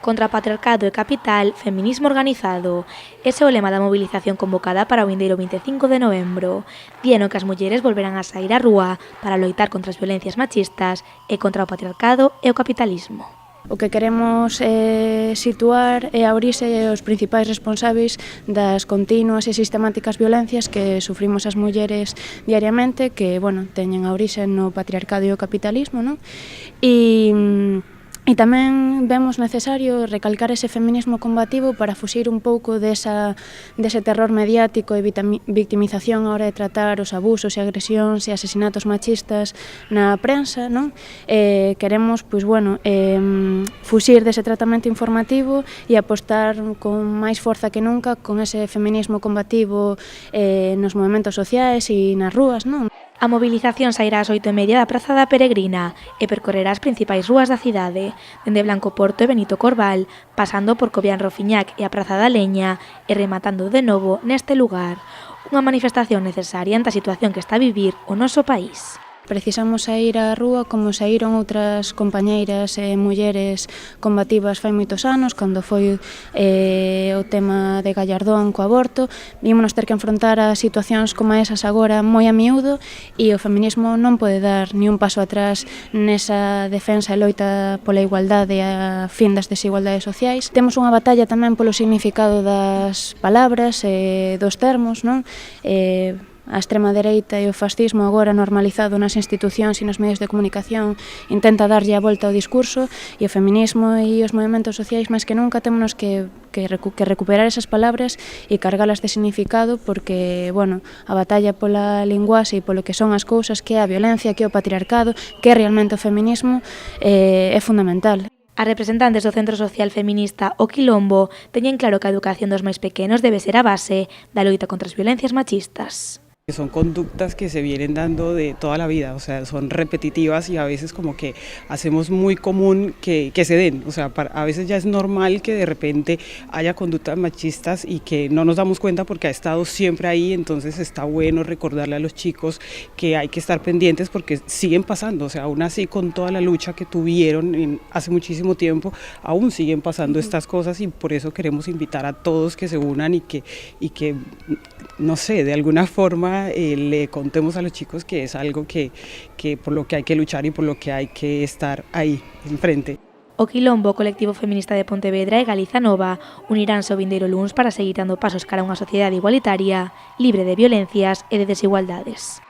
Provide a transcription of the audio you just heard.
Contra patriarcado e capital, feminismo organizado. Ese é o lema da mobilización convocada para o vindeiro 25 de novembro, día no que as mulleres volverán a saír á rúa para loitar contra as violencias machistas e contra o patriarcado e o capitalismo. O que queremos situar é a orixe e os principais responsáveis das continuas e sistemáticas violencias que sufrimos as mulleres diariamente, que, teñen a orixe no patriarcado e o capitalismo, non? E tamén vemos necesario recalcar ese feminismo combativo para fuxir un pouco dese terror mediático e victimización a hora de tratar os abusos e agresións e asesinatos machistas na prensa, non? Queremos, fuxir dese tratamento informativo e apostar con máis forza que nunca con ese feminismo combativo nos movementos sociais e nas rúas, non? A mobilización sairá ás 8:30 da Praza da Peregrina e percorrerá as principais rúas da cidade, dende Blanco Porto e Benito Corval, pasando por Cobián Rofiñac e a Praza da Leña e rematando de novo neste lugar. Unha manifestación necesaria ante a situación que está a vivir o noso país. Precisamos saír á rúa como saíron outras compañeiras e mulleres combativas fai moitos anos, cando foi o tema de Gallardón co aborto. Vímonos ter que enfrontar a situacións como esas agora moi a miúdo e o feminismo non pode dar ni un paso atrás nesa defensa e loita pola igualdade e a fin das desigualdades sociais. Temos unha batalla tamén polo significado das palabras e dos termos, non? A extrema dereita e o fascismo agora normalizado nas institucións e nos medios de comunicación intenta darlle a volta ao discurso e o feminismo e os movementos sociais máis que nunca temos que recuperar esas palabras e cargalas de significado porque, a batalla pola linguaxe e polo que son as cousas, que é a violencia, que é o patriarcado, que é realmente o feminismo, é fundamental. As representantes do Centro Social Feminista O Quilombo teñen claro que a educación dos máis pequenos debe ser a base da loita contra as violencias machistas. Son conductas que se vienen dando de toda la vida, o sea, son repetitivas y a veces como que hacemos muy común que se den, o sea, a veces ya es normal que de repente haya conductas machistas y que no nos damos cuenta porque ha estado siempre ahí, entonces está bueno recordarle a los chicos que hay que estar pendientes porque siguen pasando, o sea, aún así con toda la lucha que tuvieron hace muchísimo tiempo, aún siguen pasando estas cosas y por eso queremos invitar a todos que se unan y que no sé, de alguna forma le contemos a los chicos que es algo que por lo que hay que luchar y por lo que hay que estar ahí, enfrente. O Quilombo, colectivo feminista de Pontevedra e Galiza Nova uniránse o vindeiro luns para seguir dando pasos cara a unha sociedade igualitaria, libre de violencias e de desigualdades.